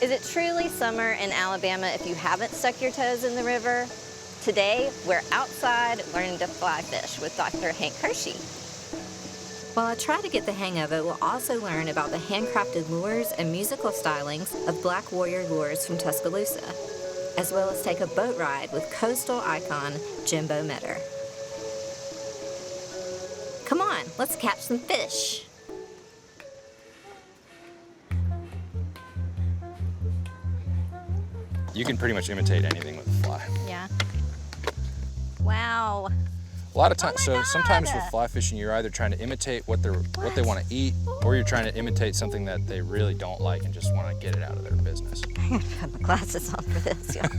Is it truly summer in Alabama if you haven't stuck your toes in the river? Today, we're outside learning to fly fish with Dr. Hank Hershey. While I try to get the hang of it, we'll also learn about the handcrafted lures and musical stylings of Black Warrior lures from Tuscaloosa, as well as take a boat ride with coastal icon Jimbo Meador. Come on, let's catch some fish. You can pretty much imitate anything with a fly. Yeah. Wow. A lot of times, Oh my so sometimes God. with fly fishing, you're either trying to imitate what they want to eat, or you're trying to imitate something that they really don't like and just want to get it out of their business. I gotta put my glasses on for this, y'all.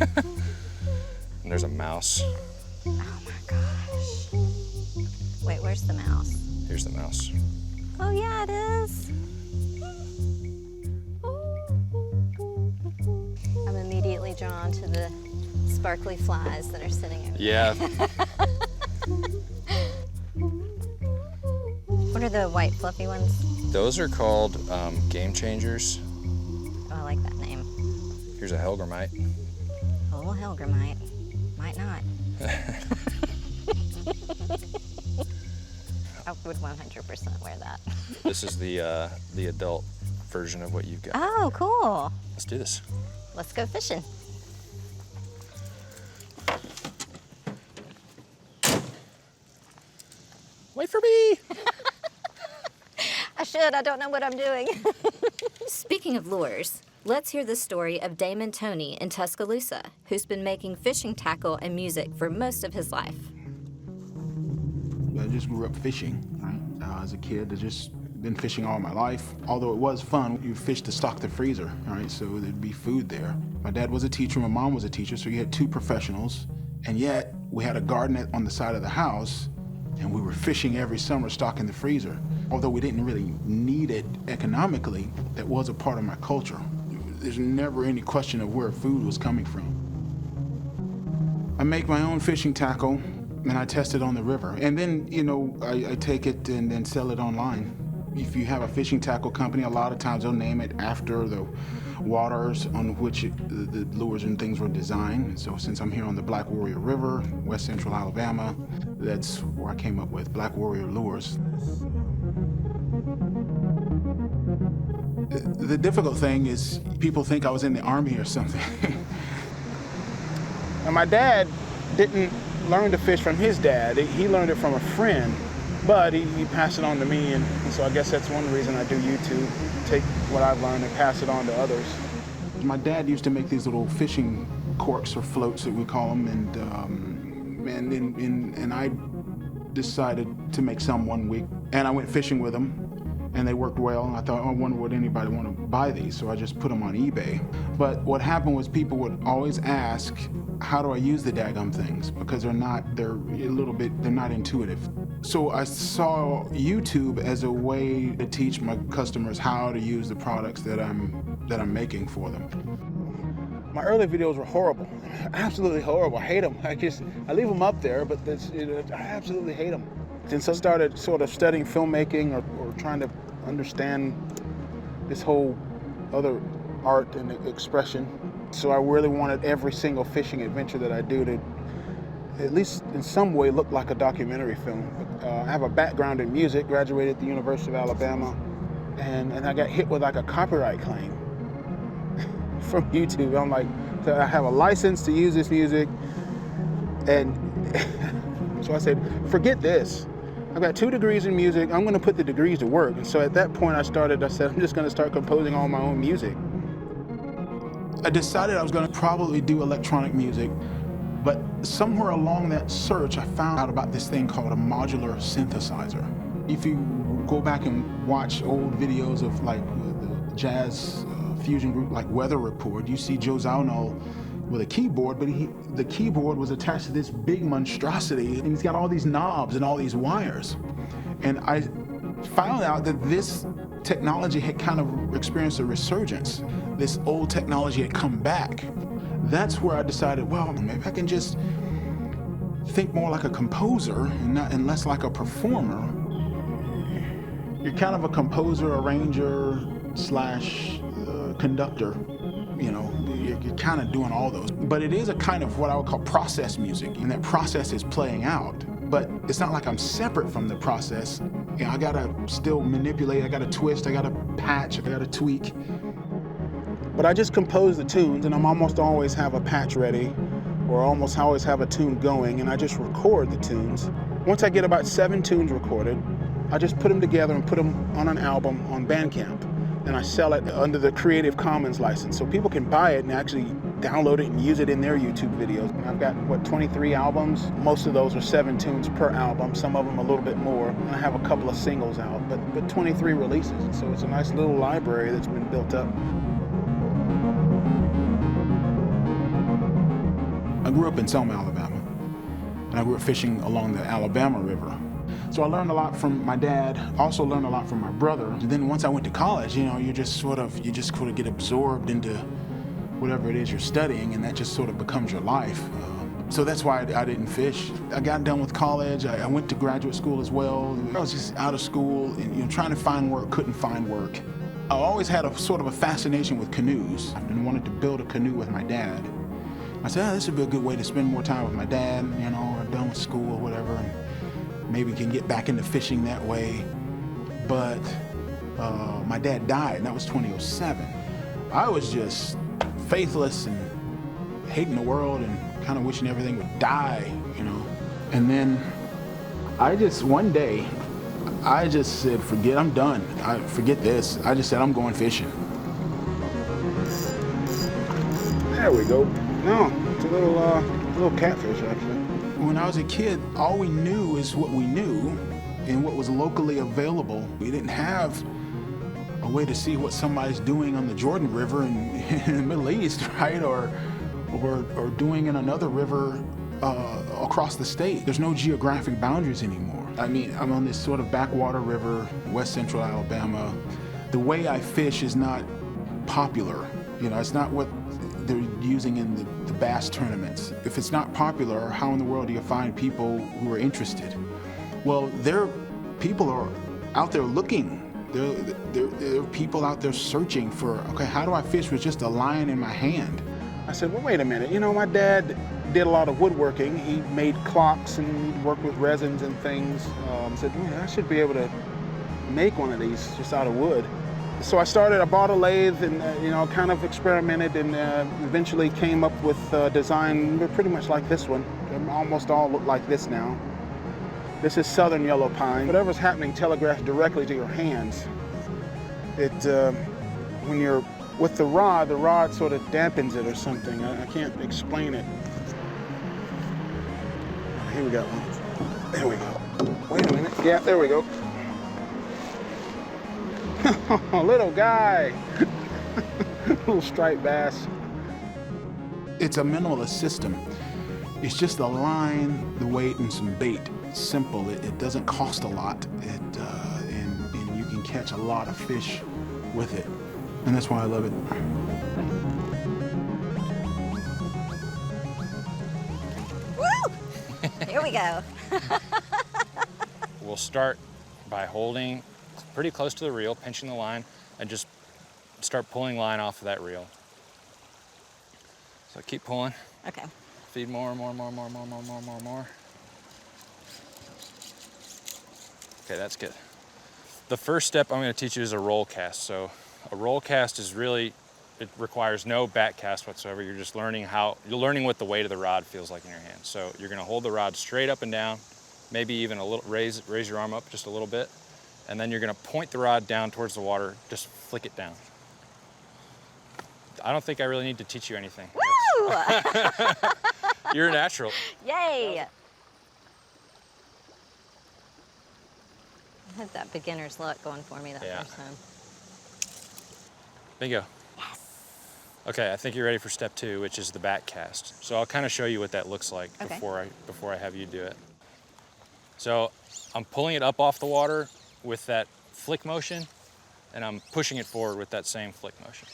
And there's a mouse. Oh my gosh. Wait, where's the mouse? Here's the mouse. Oh yeah, it is. I'm immediately drawn to the sparkly flies that are sitting over Yeah. What are the white fluffy ones? Those are called game changers. Oh, I like that name. Here's a helgramite. Oh, Helgramite. Might not. I would 100% wear that. This is the adult version of what you've got. Oh, cool. Let's do this. Let's go fishing. Wait for me! I should, I don't know what I'm doing. Speaking of lures, let's hear the story of Damon Toney in Tuscaloosa, who's been making fishing tackle and music for most of his life. I just grew up fishing, right? As a kid, I just been fishing all my life. Although it was fun, you fish to stock the freezer, right? So there'd be food there. My dad was a teacher, my mom was a teacher, so you had two professionals. And yet, we had a garden on the side of the house, and we were fishing every summer, stocking the freezer. Although we didn't really need it economically, that was a part of my culture. There's never any question of where food was coming from. I make my own fishing tackle, and I test it on the river. And then, you know, I take it and then sell it online. If you have a fishing tackle company, a lot of times they'll name it after the waters on which the lures and things were designed. And so since I'm here on the Black Warrior River, West Central Alabama, that's where I came up with Black Warrior Lures. The difficult thing is people think I was in the Army or something. And my dad didn't learn to fish from his dad. He learned it from a friend, but he passed it on to me, and so I guess that's one reason I do YouTube, take what I've learned and pass it on to others. My dad used to make these little fishing corks or floats that we call them, and I decided to make some one week, and I went fishing with them, and they worked well. And I thought, oh, I wonder would anybody want to buy these, so I just put them on eBay. But what happened was people would always ask, how do I use the daggum things? Because they're not intuitive. So I saw YouTube as a way to teach my customers how to use the products that I'm making for them. My early videos were horrible, absolutely horrible. I hate them. I leave them up there, but I absolutely hate them. Since I started sort of studying filmmaking or trying to understand this whole other art and expression, so I really wanted every single fishing adventure that I do to, at least in some way, look like a documentary film. I have a background in music, graduated at the University of Alabama, and I got hit with like a copyright claim from YouTube. I'm like, so I have a license to use this music, and so I said, forget this. I've got 2 degrees in music, I'm gonna put the degrees to work. And so at that point I said, I'm just gonna start composing all my own music. I decided I was gonna probably do electronic music, but somewhere along that search, I found out about this thing called a modular synthesizer. If you go back and watch old videos of like the jazz fusion group like Weather Report, you see Joe Zawinul with a keyboard, but the keyboard was attached to this big monstrosity, and he's got all these knobs and all these wires. And I found out that this technology had kind of experienced a resurgence. This old technology had come back. That's where I decided, well, maybe I can just think more like a composer and less like a performer. You're kind of a composer, arranger, / conductor. you're kind of doing all those. But it is a kind of what I would call process music, and that process is playing out. But it's not like I'm separate from the process. I gotta still manipulate, I gotta twist, I gotta patch, I gotta tweak. But I just compose the tunes, and I'm almost always have a patch ready, or almost always have a tune going, and I just record the tunes. Once I get about 7 tunes recorded, I just put them together and put them on an album on Bandcamp. And I sell it under the Creative Commons license. So people can buy it and actually download it and use it in their YouTube videos. And I've got, 23 albums? Most of those are 7 tunes per album, some of them a little bit more. And I have a couple of singles out, but 23 releases. So it's a nice little library that's been built up. I grew up in Selma, Alabama, and I grew up fishing along the Alabama River. So I learned a lot from my dad, also learned a lot from my brother. And then once I went to college, you just sort of get absorbed into whatever it is you're studying, and that just sort of becomes your life. So that's why I didn't fish. I got done with college, I went to graduate school as well. I was just out of school and trying to find work, couldn't find work. I always had a sort of a fascination with canoes and wanted to build a canoe with my dad. I said, this would be a good way to spend more time with my dad, I'm done with school or whatever, and maybe can get back into fishing that way. But my dad died, and that was 2007. I was just faithless and hating the world and kind of wishing everything would die, And then one day, I just said, I'm done. Forget this. I just said, I'm going fishing. There we go. No, it's a little catfish, actually. When I was a kid, all we knew is what we knew and what was locally available. We didn't have a way to see what somebody's doing on the Jordan River in the Middle East, right? Or doing in another river across the state. There's no geographic boundaries anymore. I mean, I'm on this sort of backwater river, west central Alabama. The way I fish is not popular. It's not what they're using in the bass tournaments. If it's not popular, how in the world do you find people who are interested? Well, people are out there looking. There are people out there searching for, okay, how do I fish with just a line in my hand? I said, well, wait a minute. My dad did a lot of woodworking. He made clocks and he'd worked with resins and things. I said, I should be able to make one of these just out of wood. So I bought a lathe and, kind of experimented and eventually came up with a design pretty much like this one. They almost all look like this now. This is southern yellow pine. Whatever's happening telegraphs directly to your hands. When you're with the rod sort of dampens it or something. I can't explain it. Here we got one. There we go. Wait a minute. Yeah, there we go. Little guy. Little striped bass. It's a minimalist system. It's just a line, the weight, and some bait. It's simple. It doesn't cost a lot. And you can catch a lot of fish with it. And that's why I love it. Woo! Here we go. We'll start by holding pretty close to the reel, pinching the line, and just start pulling line off of that reel. So keep pulling. Okay. Feed more. Okay, that's good. The first step I'm going to teach you is a roll cast. So a roll cast is it requires no back cast whatsoever. You're just learning what the weight of the rod feels like in your hand. So you're going to hold the rod straight up and down, maybe even a little, raise your arm up just a little bit. And then you're gonna point the rod down towards the water, just flick it down. I don't think I really need to teach you anything. Woo! You're a natural. Yay! I had that beginner's luck going for me that first time. Bingo. Yes. Okay, I think you're ready for step 2, which is the back cast. So I'll kind of show you what that looks like before I have you do it. So I'm pulling it up off the water with that flick motion, and I'm pushing it forward with that same flick motion.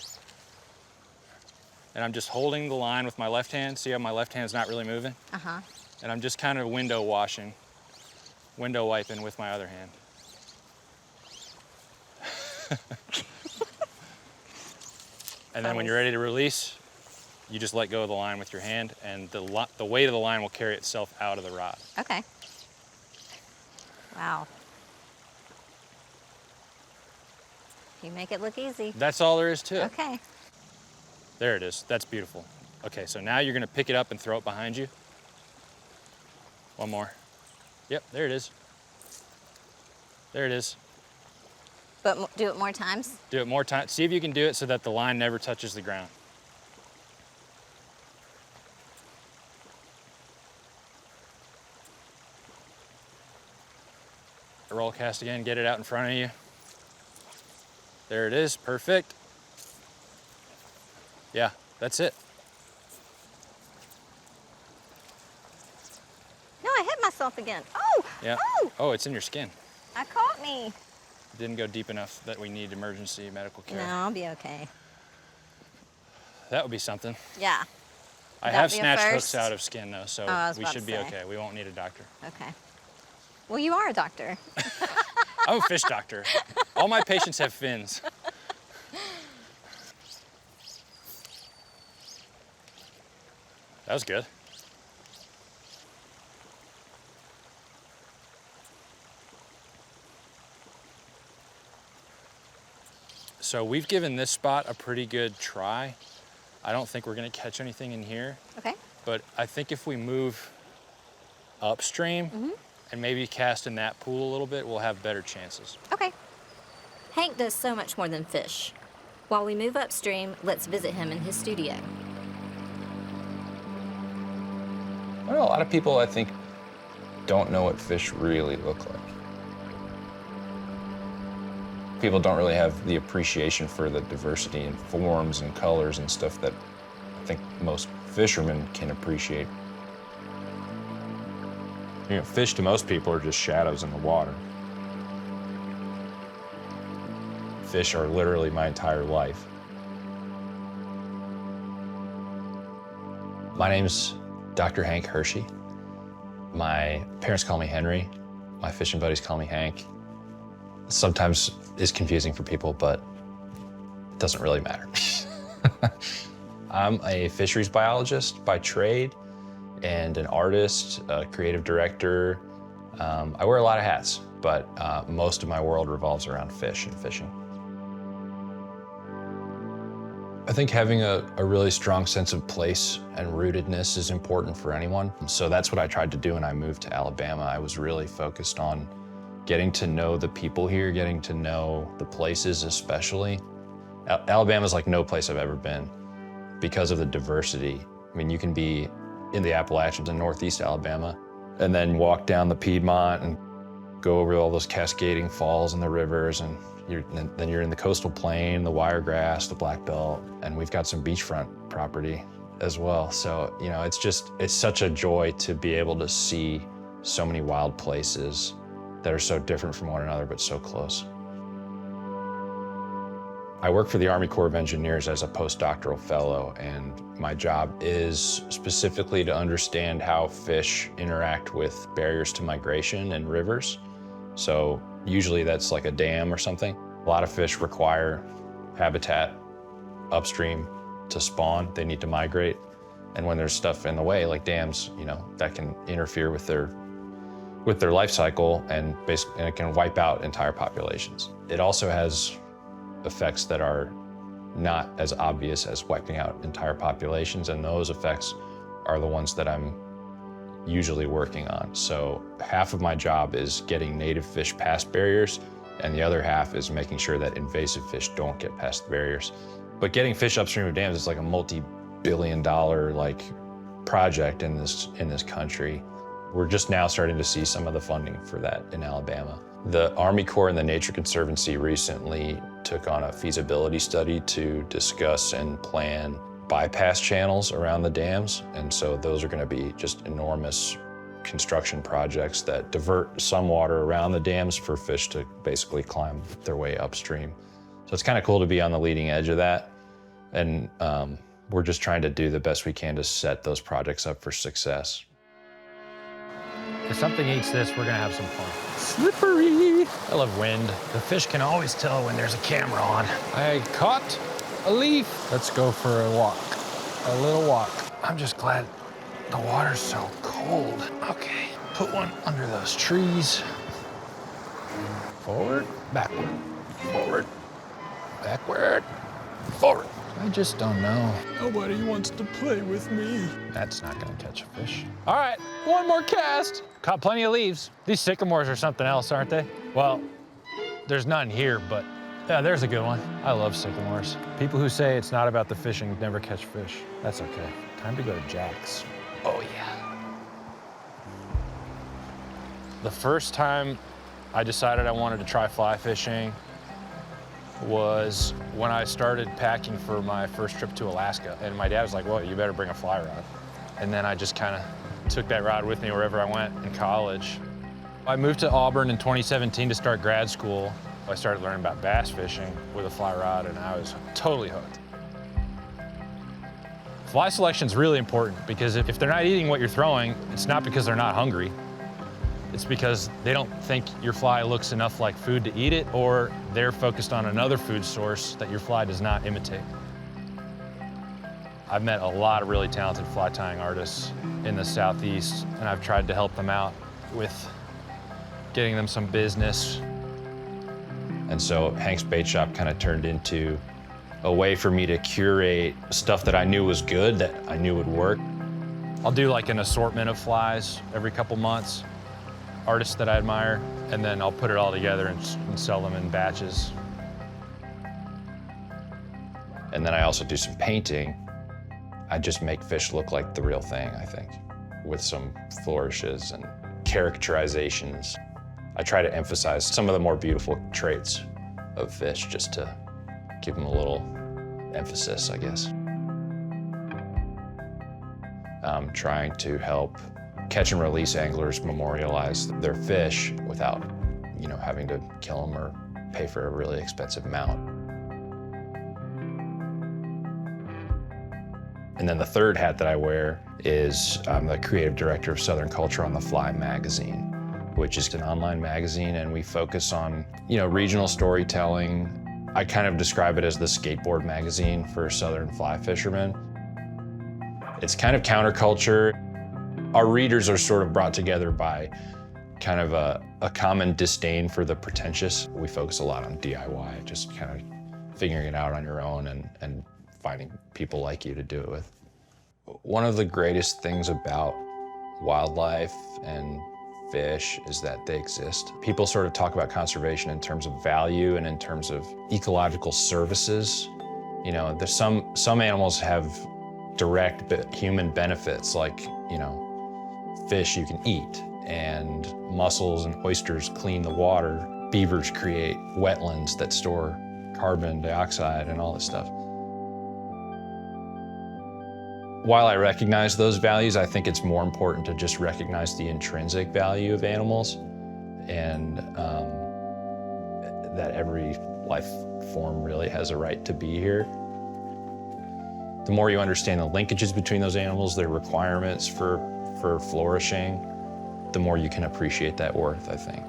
And I'm just holding the line with my left hand. See how my left hand's not really moving? Uh-huh. And I'm just kind of window wiping with my other hand. And then when you're ready to release, you just let go of the line with your hand, and the weight of the line will carry itself out of the rod. Okay. Wow. You make it look easy. That's all there is to it. Okay. There it is. That's beautiful. Okay, so now you're gonna pick it up and throw it behind you. One more. Yep, there it is. There it is. But do it more times? Do it more times. See if you can do it so that the line never touches the ground. Roll cast again, get it out in front of you. There it is, perfect. Yeah, that's it. No, I hit myself again. Oh! Yeah. Oh! Oh, it's in your skin. I caught me. Didn't go deep enough that we need emergency medical care. No, I'll be okay. That would be something. Yeah. I have snatched hooks out of skin though, so we should be okay. We won't need a doctor. Okay. Well, you are a doctor. I'm a fish doctor. All my patients have fins. That was good. So we've given this spot a pretty good try. I don't think we're gonna catch anything in here. Okay. But I think if we move upstream and maybe cast in that pool a little bit, we'll have better chances. Okay. Hank does so much more than fish. While we move upstream, let's visit him in his studio. Well, a lot of people, I think, don't know what fish really look like. People don't really have the appreciation for the diversity in forms and colors and stuff that I think most fishermen can appreciate. You know, fish to most people are just shadows in the water. Fish are literally my entire life. My name's Dr. Hank Hershey. My parents call me Henry. My fishing buddies call me Hank. Sometimes is confusing for people, but it doesn't really matter. I'm a fisheries biologist by trade and an artist, a creative director. I wear a lot of hats, but most of my world revolves around fish and fishing. I think having a really strong sense of place and rootedness is important for anyone. So that's what I tried to do when I moved to Alabama. I was really focused on getting to know the people here, getting to know the places especially. Alabama's like no place I've ever been because of the diversity. I mean, you can be in the Appalachians in Northeast Alabama and then walk down the Piedmont and go over all those cascading falls and the rivers, and then you're in the coastal plain, the wiregrass, the black belt, and we've got some beachfront property as well. So, you know, it's such a joy to be able to see so many wild places that are so different from one another, but so close. I work for the Army Corps of Engineers as a postdoctoral fellow, and my job is specifically to understand how fish interact with barriers to migration and rivers. So usually that's like a dam or something. A lot of fish require habitat upstream to spawn. They need to migrate. And when there's stuff in the way, like dams, you know, that can interfere with their life cycle, and it can wipe out entire populations. It also has effects that are not as obvious as wiping out entire populations, and those effects are the ones that I'm usually working on. So half of my job is getting native fish past barriers, and the other half is making sure that invasive fish don't get past the barriers. But getting fish upstream of dams is like a multi-billion-dollar project in this country. We're just now starting to see some of the funding for that in Alabama. The Army Corps and the Nature Conservancy recently took on a feasibility study to discuss and plan bypass channels around the dams. And so those are going to be just enormous construction projects that divert some water around the dams for fish to basically climb their way upstream. So it's kind of cool to be on the leading edge of that. And we're just trying to do the best we can to set those projects up for success. If something eats this, we're gonna have some fun. Slippery! I love wind. The fish can always tell when there's a camera on. I caught a leaf. Let's go for a walk, a little walk. I'm just glad the water's so cold. Okay, put one under those trees. Forward, backward, forward, backward, forward. I just don't know. Nobody wants to play with me. That's not gonna catch a fish. All right, one more cast. Caught plenty of leaves. These sycamores are something else, aren't they? Well, there's none here, but yeah, there's a good one. I love sycamores. People who say it's not about the fishing never catch fish. That's okay. Time to go to Jack's. Oh yeah. The first time I decided I wanted to try fly fishing was when I started packing for my first trip to Alaska. And my dad was like, well, you better bring a fly rod. And then I just kind of took that rod with me wherever I went in college. I moved to Auburn in 2017 to start grad school. I started learning about bass fishing with a fly rod, and I was totally hooked. Fly selection is really important because if they're not eating what you're throwing, it's not because they're not hungry. It's because they don't think your fly looks enough like food to eat it, or they're focused on another food source that your fly does not imitate. I've met a lot of really talented fly tying artists in the Southeast, and I've tried to help them out with getting them some business. And so Hank's Bait Shop kind of turned into a way for me to curate stuff that I knew was good, that I knew would work. I'll do like an assortment of flies every couple months, artists that I admire, and then I'll put it all together and sell them in batches. And then I also do some painting. I just make fish look like the real thing, I think, with some flourishes and characterizations. I try to emphasize some of the more beautiful traits of fish just to give them a little emphasis, I guess. I'm trying to help catch and release anglers memorialize their fish without, having to kill them or pay for a really expensive mount. And then the third hat that I wear is I'm the creative director of Southern Culture on The Fly magazine, which is an online magazine, and we focus on, regional storytelling. I kind of describe it as the skateboard magazine for Southern fly fishermen. It's kind of counterculture. Our readers are sort of brought together by kind of a common disdain for the pretentious. We focus a lot on DIY, just kind of figuring it out on your own and finding people like you to do it with. One of the greatest things about wildlife and fish is that they exist. People sort of talk about conservation in terms of value and in terms of ecological services. There's some animals have direct human benefits, like, fish you can eat, and mussels and oysters clean the water. Beavers create wetlands that store carbon dioxide and all this stuff. While I recognize those values, I think it's more important to just recognize the intrinsic value of animals, and that every life form really has a right to be here. The more you understand the linkages between those animals, their requirements for flourishing, the more you can appreciate that worth, I think.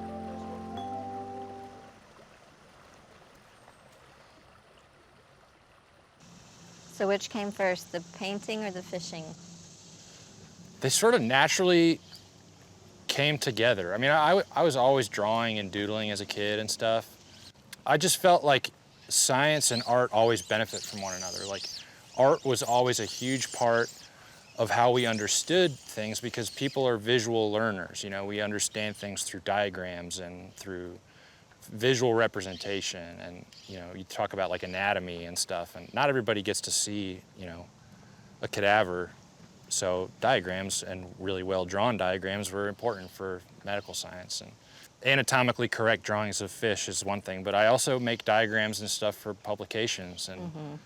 So which came first, the painting or the fishing? They sort of naturally came together. I mean, I was always drawing and doodling as a kid and stuff. I just felt like science and art always benefit from one another. Like, art was always a huge part of how we understood things because people are visual learners. We understand things through diagrams and through visual representation, and you talk about like anatomy and stuff, and not everybody gets to see a cadaver, so diagrams and really well drawn diagrams were important for medical science. And anatomically correct drawings of fish is one thing, but I also make diagrams and stuff for publications. And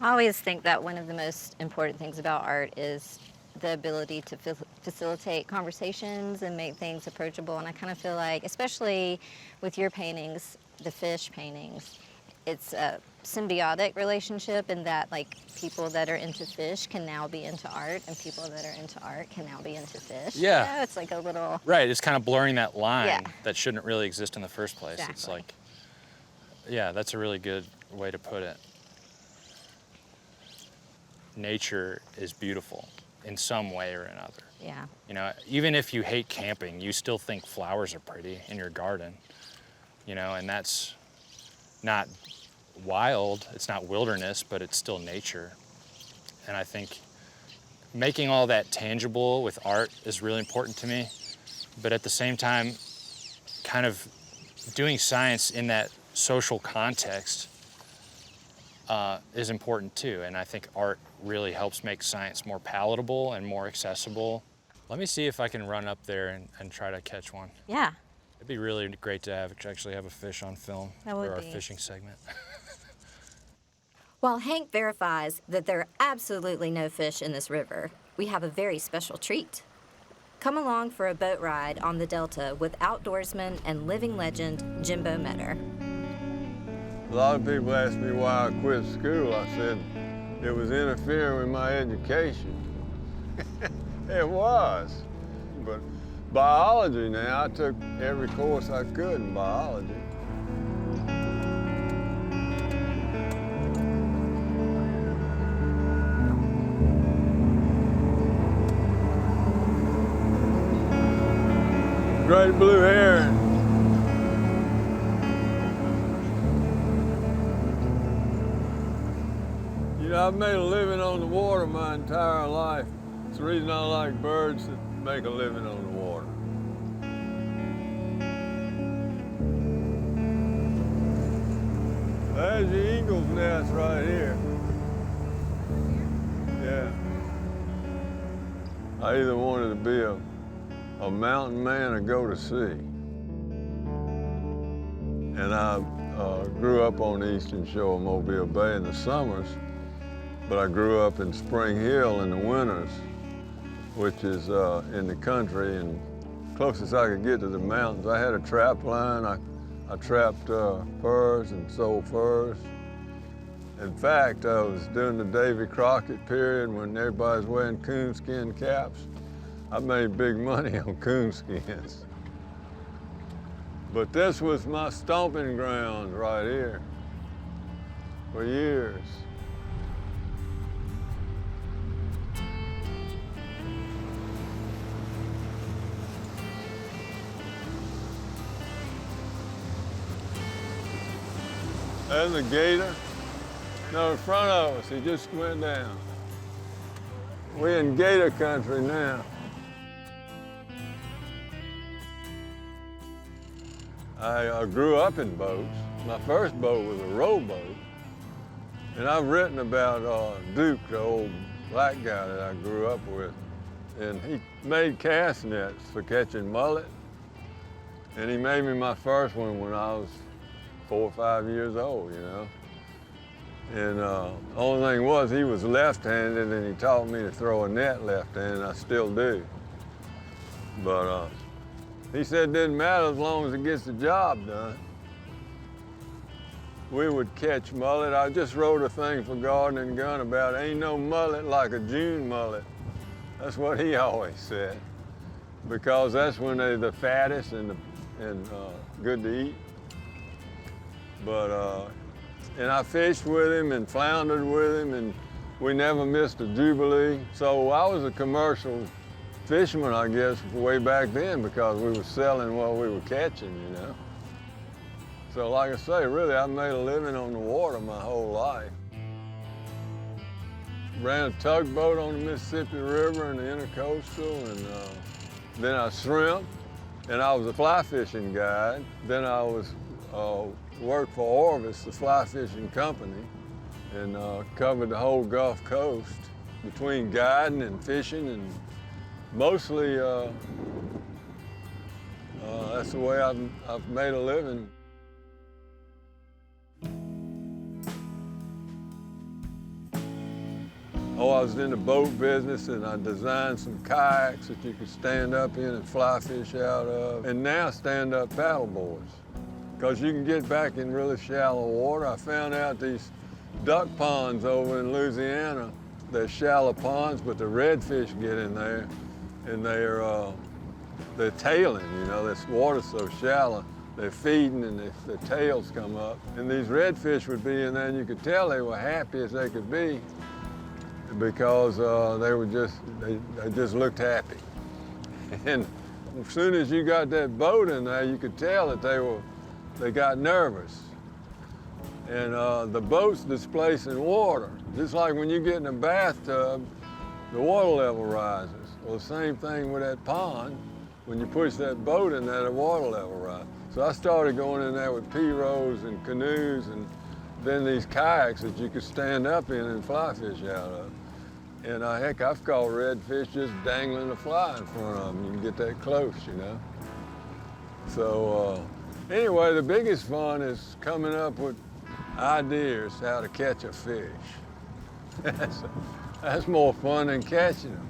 I always think that one of the most important things about art is the ability to facilitate conversations and make things approachable. And I kind of feel like, especially with your paintings, the fish paintings, it's a symbiotic relationship in that, like, people that are into fish can now be into art, and people that are into art can now be into fish. Yeah. It's like a little... Right, it's kind of blurring that line that shouldn't really exist in the first place. Exactly. It's like, yeah, that's a really good way to put it. nature is beautiful in some way or another. Yeah. You know, even if you hate camping, you still think flowers are pretty in your garden, you know, and that's not wild, it's not wilderness, but it's still nature. And I think making all that tangible with art is really important to me, but at the same time, kind of doing science in that social context is important too. And I think art really helps make science more palatable and more accessible. Let me see if I can run up there and try to catch one. Yeah. It'd be really great to actually have a fish on film That for would our be. fishing segment. While Hank verifies that there are absolutely no fish in this river, we have a very special treat. Come along for a boat ride on the Delta with outdoorsman and living legend Jimbo Meador. A lot of people ask me why I quit school. I said it was interfering with my education. It was. But biology now, I took every course I could in biology. Great blue heron. You know, I've made a living on the water my entire life. It's the reason I like birds that make a living on the water. There's the eagle's nest right here. Yeah. I either wanted to be a mountain man or go to sea. And I grew up on the eastern shore of Mobile Bay in the summers, but I grew up in Spring Hill in the winters, which is in the country and closest I could get to the mountains. I had a trap line. I trapped furs and sold furs. In fact, I was during the Davy Crockett period when everybody's wearing coonskin caps. I made big money on coonskins. But this was my stomping ground right here for years. There's the gator. No, in front of us, he just went down. We're in gator country now. I grew up in boats. My first boat was a rowboat. And I've written about Duke, the old black guy that I grew up with. And he made cast nets for catching mullet. And he made me my first one when I was 4 or 5 years old, you know. And the only thing was he was left-handed and he taught me to throw a net left-handed, I still do. But he said it didn't matter as long as it gets the job done. We would catch mullet. I just wrote a thing for Garden and Gun about ain't no mullet like a June mullet. That's what he always said. Because that's when they're the fattest and good to eat. But, and I fished with him and floundered with him and we never missed a Jubilee. So I was a commercial fisherman, I guess, way back then because we were selling what we were catching, you know. So like I say, really, I made a living on the water my whole life. Ran a tugboat on the Mississippi River and the Intercoastal, and then I shrimp, and I was a fly fishing guide. Then I was worked for Orvis, the fly fishing company, and covered the whole Gulf Coast between guiding and fishing, and mostly that's the way I've made a living. Oh, I was in the boat business and I designed some kayaks that you could stand up in and fly fish out of. And now stand-up paddle boards, because you can get back in really shallow water. I found out these duck ponds over in Louisiana, they're shallow ponds, but the redfish get in there and they're tailing, you know, this water's so shallow. They're feeding and their tails come up. And these redfish would be in there and you could tell they were happy as they could be. because they just looked happy. And as soon as you got that boat in there, you could tell that they got nervous. And the boat's displacing water. Just like when you get in a bathtub, the water level rises. Well, the same thing with that pond. When you push that boat in there, the water level rises. So I started going in there with pirogues and canoes and then these kayaks that you could stand up in and fly fish out of. And heck, I've caught redfish just dangling a fly in front of them. You can get that close, you know. So anyway, the biggest fun is coming up with ideas how to catch a fish. That's more fun than catching them.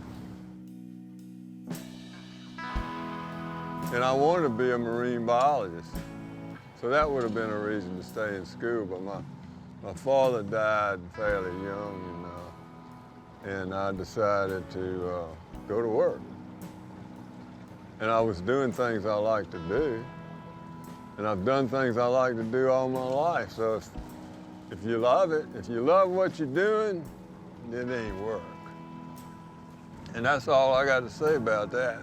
And I wanted to be a marine biologist. So that would have been a reason to stay in school, but my father died fairly young, and I decided to go to work. And I was doing things I like to do, and I've done things I like to do all my life. So if you love it, if you love what you're doing, it ain't work. And that's all I got to say about that.